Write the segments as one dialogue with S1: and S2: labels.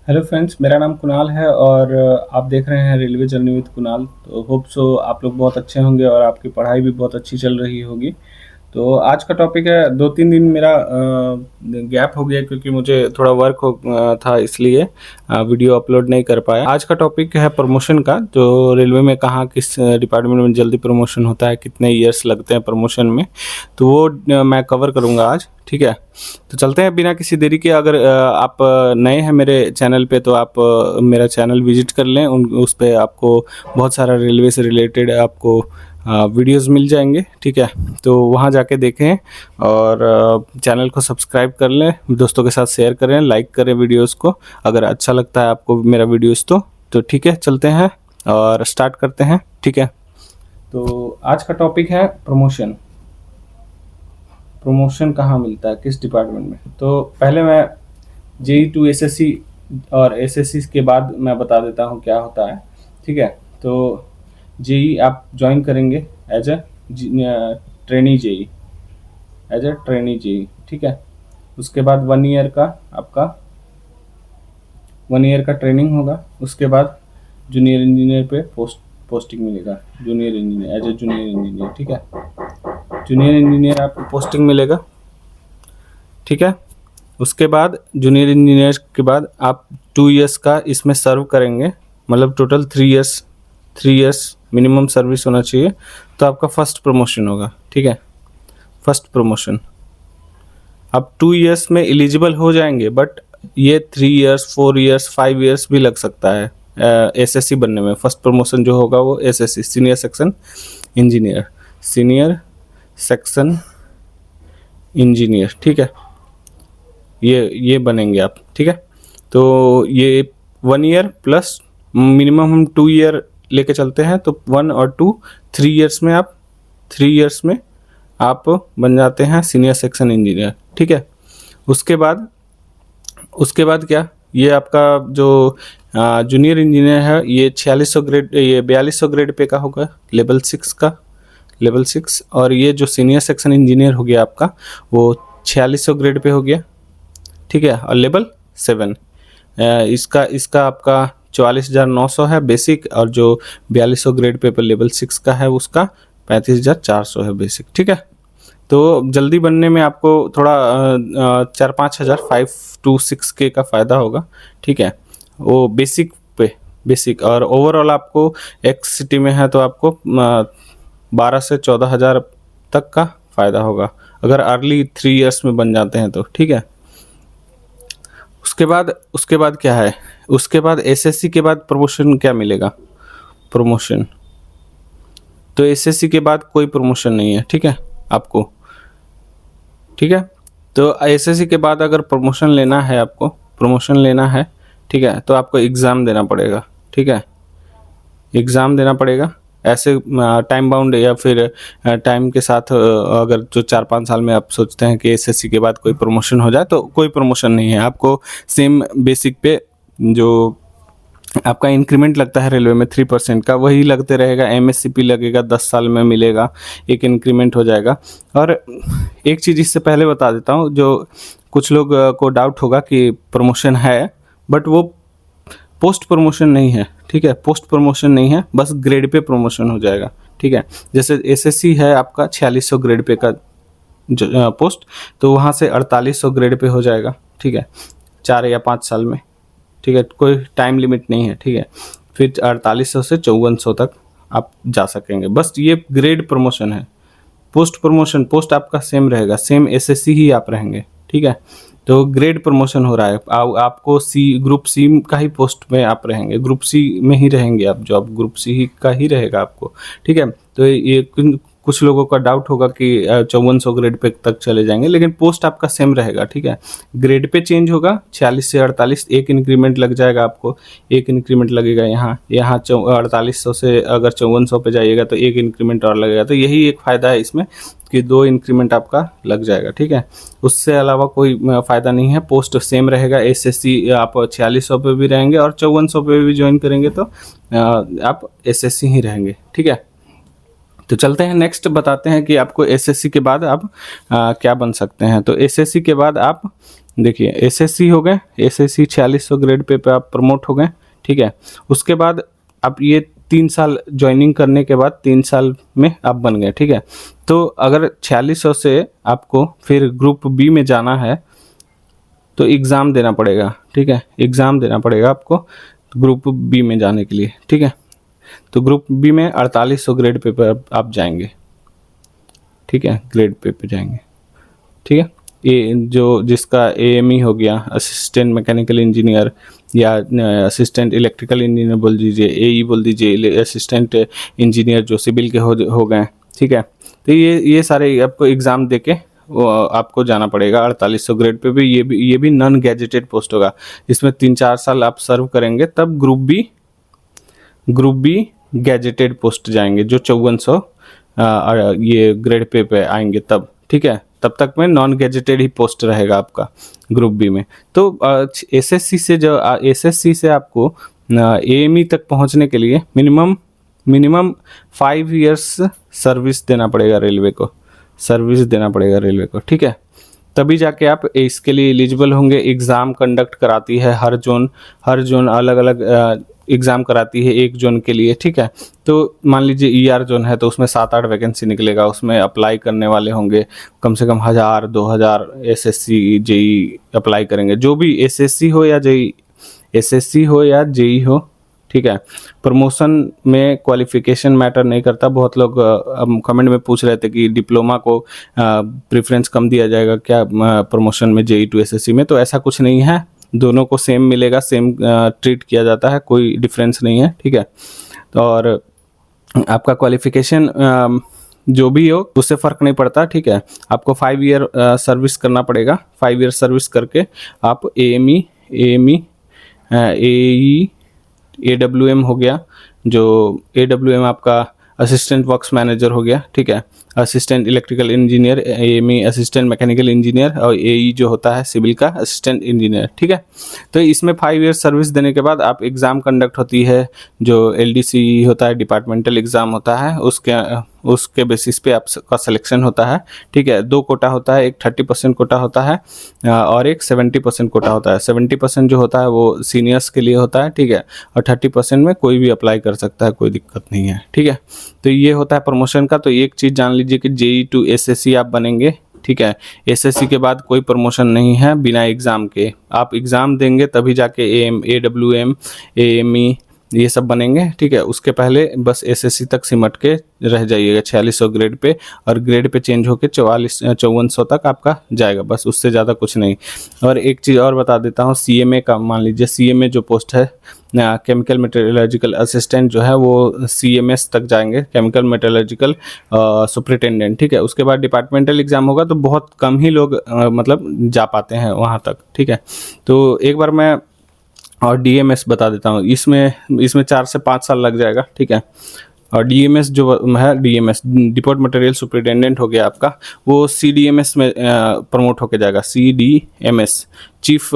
S1: Hello friends, मेरा नाम कुणाल है और आप देख रहे हैं रेलवे जर्नी विद कुणाल। तो होप सो आप लोग बहुत अच्छे होंगे और आपकी पढ़ाई भी बहुत अच्छी चल रही होगी। तो आज का टॉपिक है, 2-3 दिन मेरा गैप हो गया क्योंकि मुझे थोड़ा वर्क था, इसलिए वीडियो अपलोड नहीं कर पाया। आज का टॉपिक है प्रमोशन का, जो रेलवे में कहाँ किस डिपार्टमेंट में जल्दी प्रमोशन होता है, कितने ईयर्स लगते हैं प्रमोशन में, तो वो मैं कवर करूँगा आज। ठीक है, तो चलते हैं बिना किसी देरी के। अगर आप नए हैं मेरे चैनल पे तो आप मेरा चैनल विजिट कर लें। उस पर आपको बहुत सारा रेलवे से रिलेटेड आपको वीडियोस मिल जाएंगे। ठीक है, तो वहाँ जाके देखें और चैनल को सब्सक्राइब कर लें, दोस्तों के साथ शेयर करें, लाइक करें वीडियोस को अगर अच्छा लगता है आपको मेरा वीडियोस। तो ठीक है, चलते हैं और स्टार्ट करते हैं। ठीक है, तो आज का टॉपिक है प्रमोशन। प्रमोशन कहाँ मिलता है, किस डिपार्टमेंट में। तो पहले मैं JEE-2 SSC और SSC के बाद मैं बता देता हूँ क्या होता है। ठीक है, तो JEE आप ज्वाइन करेंगे as a trainee JEE, as a trainee JEE। ठीक है, उसके बाद 1 ईयर का आपका 1 ईयर का ट्रेनिंग होगा। उसके बाद जूनियर इंजीनियर पे पोस्टिंग मिलेगा, junior engineer, as a junior engineer. ठीक है, जूनियर इंजीनियर आपको पोस्टिंग मिलेगा। ठीक है, उसके बाद जूनियर इंजीनियर के बाद आप 2 ईयर्स का इसमें सर्व करेंगे, मतलब total 3 years, 3 years minimum service होना चाहिए, तो आपका फर्स्ट प्रमोशन होगा। ठीक है, फर्स्ट प्रमोशन आप 2 ईयर्स में एलिजिबल हो जाएंगे, बट ये 3 ईयर्स, 4 ईयर्स, 5 ईयर्स भी लग सकता है SSC बनने में। फर्स्ट प्रमोशन जो होगा वो SSC, senior section engineer, senior section engineer. ठीक है, ये बनेंगे आप। ठीक है, तो ये 1 ईयर प्लस मिनिमम हम 2 ईयर लेके चलते हैं, तो 1 और 2, 3 ईयर्स में आप 3 ईयर्स में आप बन जाते हैं सीनियर सेक्शन इंजीनियर। ठीक है, उसके बाद क्या, ये आपका जो जूनियर इंजीनियर है ये 4600 ग्रेड, ये 4200 ग्रेड पे का होगा, लेवल 6 का, लेवल 6। और ये जो सीनियर सेक्शन इंजीनियर हो गया आपका वो 4600 ग्रेड पे हो गया। ठीक है, और लेवल 7 इसका इसका आपका 44,900 है बेसिक, और जो 4200 ग्रेड पे पर लेवल 6 का है उसका 35,400 है बेसिक। ठीक है, तो जल्दी बनने में आपको थोड़ा 4-5 हज़ार, 5 to 6K का फ़ायदा होगा। ठीक है, वो बेसिक पे, बेसिक। और ओवरऑल आपको एक्स सिटी में है तो आपको 12 से 14 हज़ार तक का फ़ायदा होगा अगर अर्ली 3 ईयर्स में बन जाते हैं तो। ठीक है, उसके बाद क्या है, उसके बाद SSC के बाद प्रमोशन क्या मिलेगा, प्रमोशन तो SSC के बाद कोई प्रमोशन नहीं है। ठीक है आपको, ठीक है, तो SSC के बाद अगर प्रमोशन लेना है, आपको प्रमोशन लेना है, ठीक है, तो आपको एग्ज़ाम देना पड़ेगा। ठीक है, एग्ज़ाम देना पड़ेगा ऐसे टाइम बाउंड, या फिर टाइम के साथ अगर जो 4-5 साल में आप सोचते हैं कि SSC के बाद कोई प्रमोशन हो जाए, तो कोई प्रमोशन नहीं है। आपको सेम बेसिक पे जो आपका इंक्रीमेंट लगता है रेलवे में 3% का, वही लगते रहेगा। MSCP लगेगा, 10 साल में मिलेगा, एक इंक्रीमेंट हो जाएगा। और एक चीज़ इससे पहले बता देता हूँ, जो कुछ लोग को डाउट होगा कि प्रमोशन है, बट वो पोस्ट प्रमोशन नहीं है। ठीक है, पोस्ट प्रमोशन नहीं है, बस ग्रेड पे प्रमोशन हो जाएगा। ठीक है, जैसे SSC है आपका 4600 ग्रेड पे का पोस्ट, तो वहाँ से 4800 ग्रेड पे हो जाएगा। ठीक है, 4 या 5 साल में। ठीक है, कोई टाइम लिमिट नहीं है। ठीक है, फिर 4800 से 5400 तक आप जा सकेंगे, बस ये ग्रेड प्रमोशन है। पोस्ट प्रमोशन, पोस्ट आपका सेम रहेगा, सेम SSC ही आप रहेंगे। ठीक है, तो ग्रेड प्रमोशन हो रहा है, आपको ग्रुप सी का ही पोस्ट में आप रहेंगे, ग्रुप सी में ही रहेंगे आप, जॉब ग्रुप सी ही का ही रहेगा आपको। ठीक है, तो ये कुछ लोगों का डाउट होगा कि 5400 ग्रेड पे तक चले जाएंगे, लेकिन पोस्ट आपका सेम रहेगा। ठीक है, ग्रेड पे चेंज होगा, 46 से 48 एक इंक्रीमेंट लग जाएगा आपको, एक इंक्रीमेंट लगेगा यहाँ 4800 से अगर 5400 पे जाइएगा तो एक इंक्रीमेंट और लगेगा। तो यही एक फ़ायदा है इसमें कि 2 इंक्रीमेंट आपका लग जाएगा। ठीक है, उससे अलावा कोई फ़ायदा नहीं है, पोस्ट सेम रहेगा। SSC आप 4600 पे भी रहेंगे और 5400 पे भी ज्वाइन करेंगे तो आप SSC ही रहेंगे। ठीक है, तो चलते हैं नेक्स्ट, बताते हैं कि आपको SSC के बाद आप क्या बन सकते हैं। तो SSC के बाद आप देखिए एसएससी हो गए, एसएससी 4600 ग्रेड पे आप प्रमोट हो गए, ठीक है। उसके बाद आप ये 3 साल ज्वाइनिंग करने के बाद 3 साल में आप बन गए, ठीक है। तो अगर 4600 से आपको फिर ग्रुप बी में जाना है तो एग्ज़ाम देना पड़ेगा, ठीक है। एग्ज़ाम देना पड़ेगा आपको ग्रुप बी में जाने के लिए, ठीक है। तो ग्रुप बी में 4800 ग्रेड पे आप जाएंगे, ठीक है, ग्रेड पे जाएंगे, ठीक है। ये जो जिसका एएमई हो गया, असिस्टेंट मैकेनिकल इंजीनियर या असिस्टेंट इलेक्ट्रिकल इंजीनियर बोल दीजिए, एई बोल दीजिए, असिस्टेंट इंजीनियर जो सिविल के हो गए, ठीक है। तो ये सारे आपको एग्ज़ाम दे के वो आपको जाना पड़ेगा 4800 ग्रेड पे भी। ये भी नॉन गैजेटेड पोस्ट होगा, इसमें 3-4 साल आप सर्व करेंगे तब ग्रुप बी गैजेटेड पोस्ट जाएंगे जो 5400 ये ग्रेड पे आएंगे तब, ठीक है। तब तक में नॉन गैजेटेड ही पोस्ट रहेगा आपका ग्रुप बी में। तो एसएससी से आपको एएमई तक पहुंचने के लिए मिनिमम 5 इयर्स सर्विस देना पड़ेगा रेलवे को, ठीक है। तभी जाके आप इसके लिए एलिजिबल होंगे। एग्ज़ाम कंडक्ट कराती है हर जोन अलग अलग एग्ज़ाम कराती है एक जोन के लिए, ठीक है। तो मान लीजिए ईआर जोन है तो उसमें 7-8 वैकेंसी निकलेगा, उसमें अप्लाई करने वाले होंगे कम से कम 1000-2000 एसएससी जेई अप्लाई करेंगे, जो भी एसएससी हो या जेई हो, ठीक है। प्रमोशन में क्वालिफिकेशन मैटर नहीं करता। बहुत लोग कमेंट में पूछ रहे थे कि डिप्लोमा को प्रेफरेंस कम दिया जाएगा क्या प्रमोशन में जेई टू एसएससी में, तो ऐसा कुछ नहीं है, दोनों को सेम मिलेगा, सेम ट्रीट किया जाता है, कोई डिफरेंस नहीं है, ठीक है। और आपका क्वालिफिकेशन जो भी हो उससे फ़र्क नहीं पड़ता, ठीक है। आपको 5 ईयर सर्विस करना पड़ेगा। 5 ईयर सर्विस करके आप एएमई एई AWM हो गया, जो AWM आपका असिस्टेंट वर्क्स मैनेजर हो गया, ठीक है। Assistant electrical engineer, AME assistant mechanical engineer, और एई जो होता है सिविल का असिस्टेंट इंजीनियर, ठीक है। तो इसमें 5 ईयर सर्विस देने के बाद आप एग्ज़ाम कंडक्ट होती है, जो LDC होता है, डिपार्टमेंटल एग्ज़ाम होता है, उसके बेसिस पे आपका सिलेक्शन होता है, ठीक है। 2 कोटा होता है, एक 30% कोटा होता है और एक 70% कोटा होता है। 70% जो होता है वो सीनियर्स के लिए होता है, ठीक है, और 30% में कोई भी अप्लाई कर सकता है, कोई दिक्कत नहीं है, ठीक है। तो ये होता है प्रमोशन का। तो एक चीज़ जान लीजिए कि जेई टू एसएससी आप बनेंगे, ठीक है। एसएससी के बाद कोई प्रमोशन नहीं है बिना एग्ज़ाम के। आप एग्ज़ाम देंगे तभी जाके AWM AME ये सब बनेंगे, ठीक है। उसके पहले बस एसएससी तक सिमट के रह जाइएगा 4600 ग्रेड पे, और ग्रेड पे चेंज होके 5400 तक आपका जाएगा, बस उससे ज़्यादा कुछ नहीं। और एक चीज़ और बता देता हूँ, CMA का, मान लीजिए CMA जो पोस्ट है, केमिकल मेटेरियोलॉजिकल असिस्टेंट जो है वो CMS तक जाएंगे, केमिकल मेटेरियोलॉजिकल सुपरिटेंडेंट, ठीक है। उसके बाद डिपार्टमेंटल एग्ज़ाम होगा तो बहुत कम ही लोग मतलब जा पाते हैं वहाँ तक, ठीक है। तो एक बार मैं और DMS बता देता हूँ, इसमें 4 से 5 साल लग जाएगा, ठीक है। और DMS जो है, DMS डिपोट मटेरियल सुपरिटेंडेंट हो गया आपका, वो CDMS में प्रमोट होके जाएगा, CDMS chief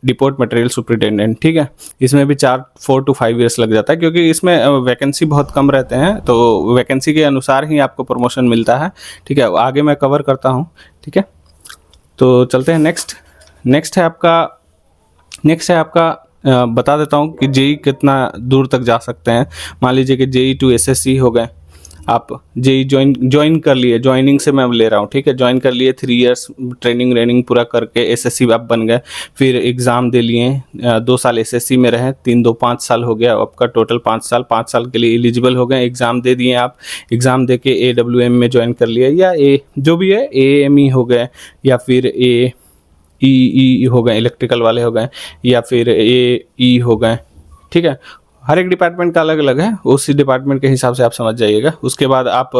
S1: depot material superintendent, ठीक है। इसमें भी 4 to 5 ईयर्स लग जाता है, क्योंकि इसमें वैकेंसी बहुत कम रहते हैं, तो वैकेंसी के अनुसार ही आपको प्रमोशन मिलता है, ठीक है। आगे मैं कवर करता हूँ, ठीक है। तो चलते हैं नेक्स्ट है आपका बता देता हूँ कि जेई कितना दूर तक जा सकते हैं। मान लीजिए कि जेई टू एसएससी हो गए, आप जेई ज्वाइन कर लिए, ज्वाइनिंग से मैं ले रहा हूँ, ठीक है। ज्वाइन कर लिए, 3 इयर्स ट्रेनिंग पूरा करके एसएससी आप बन गए, फिर एग्ज़ाम दे लिए, 2 साल एसएससी में रहे, 5 साल हो गया आपका टोटल, 5 साल के लिए एलिजिबल हो गए। एग्ज़ाम दे दिए आप, एग्ज़ाम दे के AWM में ज्वाइन कर लिया, या जो भी है AME हो गए, या फिर ई हो गए, इलेक्ट्रिकल वाले हो गए, या फिर AE हो गए, ठीक है। हर एक डिपार्टमेंट का अलग अलग है, उसी डिपार्टमेंट के हिसाब से आप समझ जाइएगा। उसके बाद आप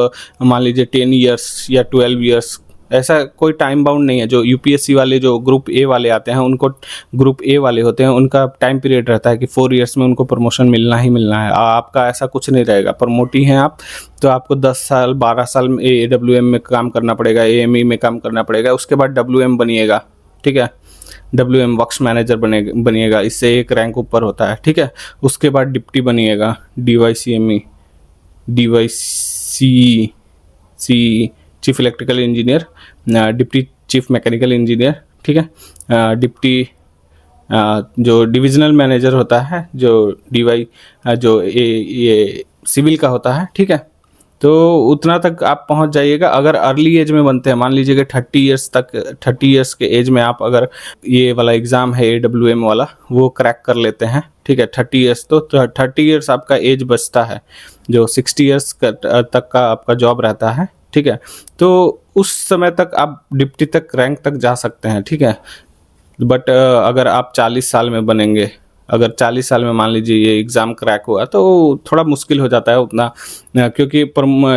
S1: मान लीजिए 10 इयर्स या 12 इयर्स, ऐसा कोई टाइम बाउंड नहीं है। जो यूपीएससी वाले, जो ग्रुप ए वाले आते हैं, उनको ग्रुप ए वाले होते हैं, उनका टाइम पीरियड रहता है कि 4 इयर्स में उनको प्रमोशन मिलना ही मिलना है। आपका ऐसा कुछ नहीं रहेगा। प्रमोटी हैं आप तो आपको 10 साल 12 साल में AWM में काम करना पड़ेगा, AME में काम करना पड़ेगा, उसके बाद WM बनिएगा, ठीक है। WM वर्क्स मैनेजर बनिएगा, इससे एक रैंक ऊपर होता है, ठीक है। उसके बाद डिप्टी बनिएगा, DYCME chief electrical engineer, deputy chief mechanical engineer, ठीक है। डिप्टी जो डिविजनल मैनेजर होता है, जो डीवाई जो ये सिविल का होता है, ठीक है। तो उतना तक आप पहुंच जाइएगा। अगर अर्ली एज में बनते हैं, मान लीजिए कि 30 ईयर्स के एज में आप अगर ये वाला एग्ज़ाम है AWM वाला वो क्रैक कर लेते हैं, ठीक है, 30 ईयर्स, तो 30 ईयर्स आपका एज बचता है, जो 60 ईयर्स तक का आपका जॉब रहता है, ठीक है। तो उस समय तक आप डिप्टी तक रैंक तक जा सकते हैं, ठीक है। बट अगर आप 40 साल में बनेंगे, अगर 40 साल में मान लीजिए ये एग्ज़ाम क्रैक हुआ तो थोड़ा मुश्किल हो जाता है उतना, क्योंकि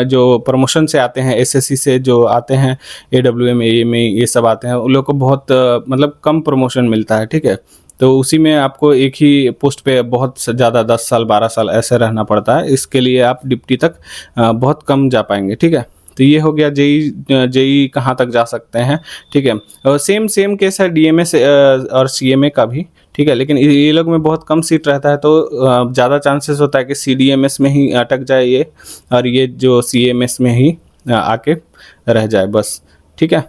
S1: जो प्रमोशन से आते हैं, SSC से जो आते हैं, AWM AME ये सब आते हैं, उन लोग को बहुत मतलब कम प्रमोशन मिलता है, ठीक है। तो उसी में आपको एक ही पोस्ट पे बहुत ज़्यादा 10 साल 12 साल ऐसे रहना पड़ता है। इसके लिए आप डिप्टी तक बहुत कम जा पाएंगे, ठीक है। तो ये हो गया जेई कहाँ तक जा सकते हैं, ठीक है। और सेम केस है DMS और CMA का भी, ठीक है। लेकिन ये लोग में बहुत कम सीट रहता है, तो ज़्यादा चांसेस होता है कि CDMS में ही अटक जाए ये, और ये जो CMS में ही आके रह जाए बस, ठीक है।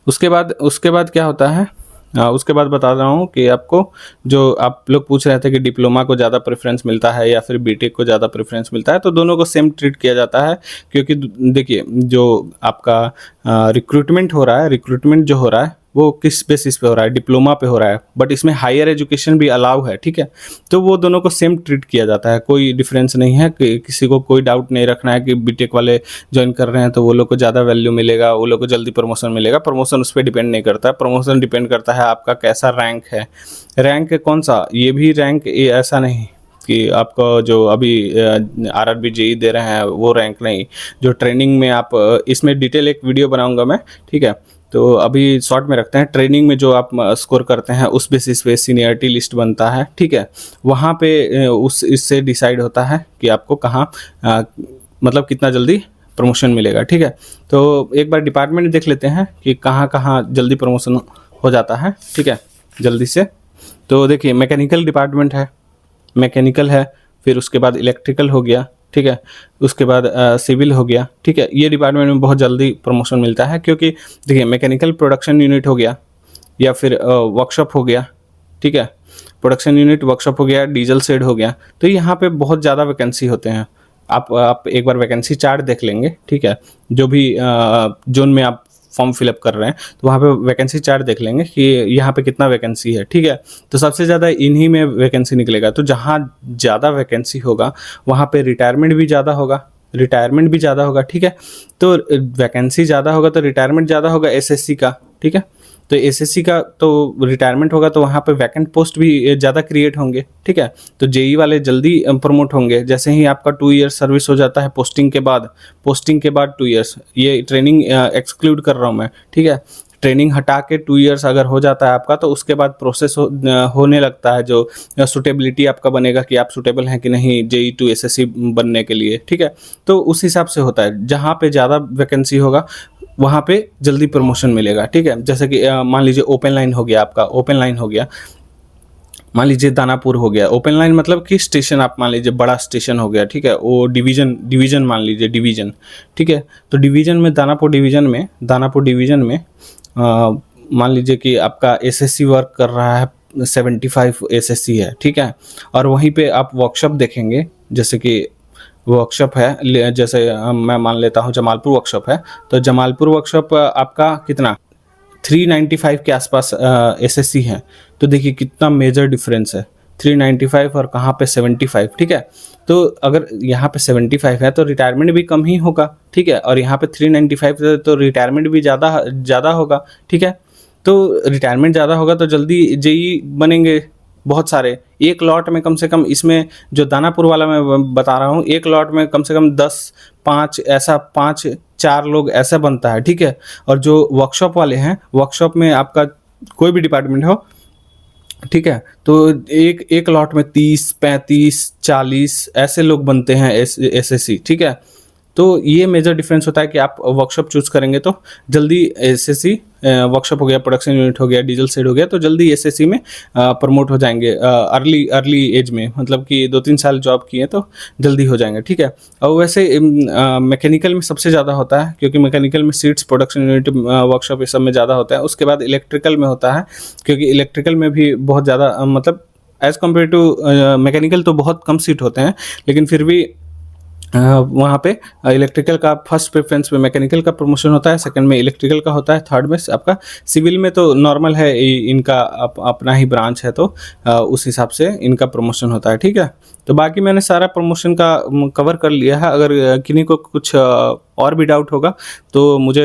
S1: उसके बाद क्या होता है, उसके बाद बता रहा हूँ कि आपको, जो आप लोग पूछ रहे थे कि डिप्लोमा को ज़्यादा प्रेफरेंस मिलता है या फिर बीटेक को ज़्यादा प्रेफरेंस मिलता है, तो दोनों को सेम ट्रीट किया जाता है। क्योंकि देखिए, जो आपका रिक्रूटमेंट हो रहा है, रिक्रूटमेंट जो हो रहा है वो किस बेसिस पे हो रहा है, डिप्लोमा पे हो रहा है, बट इसमें हायर एजुकेशन भी अलाउ है, ठीक है। तो वो दोनों को सेम ट्रीट किया जाता है, कोई डिफरेंस नहीं है, कि किसी को कोई डाउट नहीं रखना है कि बीटेक वाले ज्वाइन कर रहे हैं तो वो लोग को ज़्यादा वैल्यू मिलेगा, वो लोग को जल्दी प्रमोशन मिलेगा। प्रमोशन उस पर डिपेंड नहीं करता है, प्रमोशन डिपेंड करता है आपका कैसा रैंक है। रैंक कौन सा, ये भी रैंक ऐसा नहीं कि आपको जो अभी RRB JEE दे रहे हैं वो रैंक नहीं, जो ट्रेनिंग में आप, इसमें डिटेल एक वीडियो बनाऊंगा मैं, ठीक है। तो अभी शॉर्ट में रखते हैं, ट्रेनिंग में जो आप स्कोर करते हैं उस बेसिस पे सीनियरिटी लिस्ट बनता है, ठीक है। वहाँ पे इससे डिसाइड होता है कि आपको कहाँ मतलब कितना जल्दी प्रमोशन मिलेगा, ठीक है। तो एक बार डिपार्टमेंट देख लेते हैं कि कहाँ कहाँ जल्दी प्रमोशन हो जाता है, ठीक है, जल्दी से। तो देखिए, मैकेनिकल डिपार्टमेंट है, मैकेनिकल है, फिर उसके बाद इलेक्ट्रिकल हो गया, ठीक है, उसके बाद सिविल हो गया, ठीक है। ये डिपार्टमेंट में बहुत जल्दी प्रमोशन मिलता है, क्योंकि देखिए, मैकेनिकल प्रोडक्शन यूनिट हो गया या फिर वर्कशॉप हो गया, ठीक है, प्रोडक्शन यूनिट वर्कशॉप हो गया, डीजल शेड हो गया, तो यहाँ पे बहुत ज़्यादा वैकेंसी होते हैं। आप एक बार वैकेंसी चार्ट देख लेंगे, ठीक है, जो भी जोन में आप फॉर्म फिलअप कर रहे हैं, तो वहाँ पे वैकेंसी चार्ट देख लेंगे कि यहाँ पे कितना वैकेंसी है, ठीक है। तो सबसे ज़्यादा इन्हीं में वैकेंसी निकलेगा। तो जहाँ ज़्यादा वैकेंसी होगा वहाँ पे रिटायरमेंट भी ज़्यादा होगा, ठीक है। तो वैकेंसी ज़्यादा होगा तो रिटायरमेंट ज़्यादा होगा SSC का, ठीक है। तो SSC का तो रिटायरमेंट होगा तो वहाँ पे वैकेंट पोस्ट भी ज़्यादा क्रिएट होंगे, ठीक है। तो JEE वाले जल्दी प्रमोट होंगे। जैसे ही आपका 2 ईयर सर्विस हो जाता है पोस्टिंग के बाद 2 ईयर्स, ये ट्रेनिंग एक्सक्लूड कर रहा हूँ मैं, ठीक है। ट्रेनिंग हटा के 2 ईयर्स अगर हो जाता है आपका, तो उसके बाद प्रोसेस होने लगता है, जो सुटेबिलिटी आपका बनेगा कि आप सुटेबल हैं कि नहीं JEE to SSC बनने के लिए, ठीक है। तो उस हिसाब से होता है, जहाँ पे ज़्यादा वैकेंसी होगा वहाँ पे जल्दी प्रमोशन मिलेगा, ठीक है। जैसे कि मान लीजिए ओपन लाइन हो गया, आपका ओपन लाइन हो गया, मान लीजिए दानापुर हो गया। ओपन लाइन मतलब कि स्टेशन, आप मान लीजिए बड़ा स्टेशन हो गया, ठीक है, वो डिवीजन मान लीजिए डिवीजन, ठीक है। तो डिवीजन में दानापुर डिवीजन में मान लीजिए कि आपका SSC वर्क कर रहा है, 75 SSC है, ठीक है। और वहीं पे आप वर्कशॉप देखेंगे, जैसे कि वर्कशॉप है, जैसे मैं मान लेता हूँ जमालपुर वर्कशॉप है, तो जमालपुर वर्कशॉप आपका कितना 395 के आसपास SSC है। तो देखिए कितना मेजर डिफरेंस है, 395 और कहाँ पे 75, ठीक है। तो अगर यहाँ पे 75 है तो रिटायरमेंट भी कम ही होगा, ठीक है, और यहाँ पे 395 है तो रिटायरमेंट भी ज़्यादा होगा, ठीक है। तो रिटायरमेंट ज़्यादा होगा तो जल्दी JEE बनेंगे बहुत सारे। एक लॉट में कम से कम, इसमें जो दानापुर वाला मैं बता रहा हूँ, एक लॉट में कम से कम 5-4 लोग ऐसा बनता है, ठीक है। और जो वर्कशॉप वाले हैं, वर्कशॉप में आपका कोई भी डिपार्टमेंट हो, ठीक है, तो एक लॉट में 30, 35, 40 ऐसे लोग बनते हैं SSC, ठीक है। तो ये मेजर डिफरेंस होता है कि आप वर्कशॉप चूज़ करेंगे तो जल्दी एसएससी वर्कशॉप हो गया, प्रोडक्शन यूनिट हो गया, डीजल शेड हो गया, तो जल्दी एसएससी में प्रमोट हो जाएंगे अर्ली एज में, मतलब कि 2-3 साल जॉब किए तो जल्दी हो जाएंगे, ठीक है। और वैसे मैकेनिकल में सबसे ज़्यादा होता है, क्योंकि मैकेनिकल में सीट्स, प्रोडक्शन यूनिट, वर्कशॉप ये सब में ज़्यादा होता है। उसके बाद इलेक्ट्रिकल में होता है, क्योंकि इलेक्ट्रिकल में भी बहुत ज़्यादा मतलब एज़ कम्पेयर टू मैकेनिकल तो बहुत कम सीट होते हैं, लेकिन फिर भी वहाँ पे इलेक्ट्रिकल का फर्स्ट प्रेफरेंस में मैकेनिकल का प्रमोशन होता है, सेकंड में इलेक्ट्रिकल का होता है, थर्ड में आपका सिविल में तो नॉर्मल है, इनका अपना ही ब्रांच है, तो उस हिसाब से इनका प्रमोशन होता है, ठीक है। तो बाकी मैंने सारा प्रमोशन का कवर कर लिया है। अगर किन्हीं को कुछ और भी डाउट होगा तो मुझे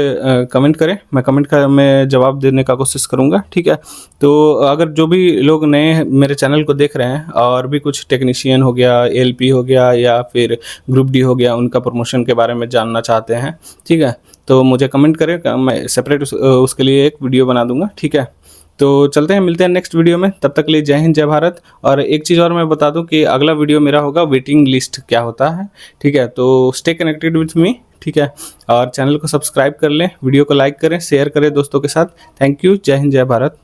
S1: कमेंट करें, मैं कमेंट का मैं जवाब देने का कोशिश करूँगा, ठीक है। तो अगर जो भी लोग नए मेरे चैनल को देख रहे हैं और भी कुछ टेक्नीशियन हो गया, एलपी हो गया या फिर ग्रुप डी हो गया, उनका प्रमोशन के बारे में जानना चाहते हैं, ठीक है, तो मुझे कमेंट करें, मैं सेपरेट उसके लिए एक वीडियो बना दूंगा, ठीक है। तो चलते हैं, मिलते हैं नेक्स्ट वीडियो में, तब तक के लिए जय हिंद जय भारत। और एक चीज़ और मैं बता दूं कि अगला वीडियो मेरा होगा वेटिंग लिस्ट क्या होता है, ठीक है। तो स्टे कनेक्टेड विथ मी, ठीक है, और चैनल को सब्सक्राइब कर लें, वीडियो को लाइक करें, शेयर करें दोस्तों के साथ। थैंक यू, जय हिंद जय भारत।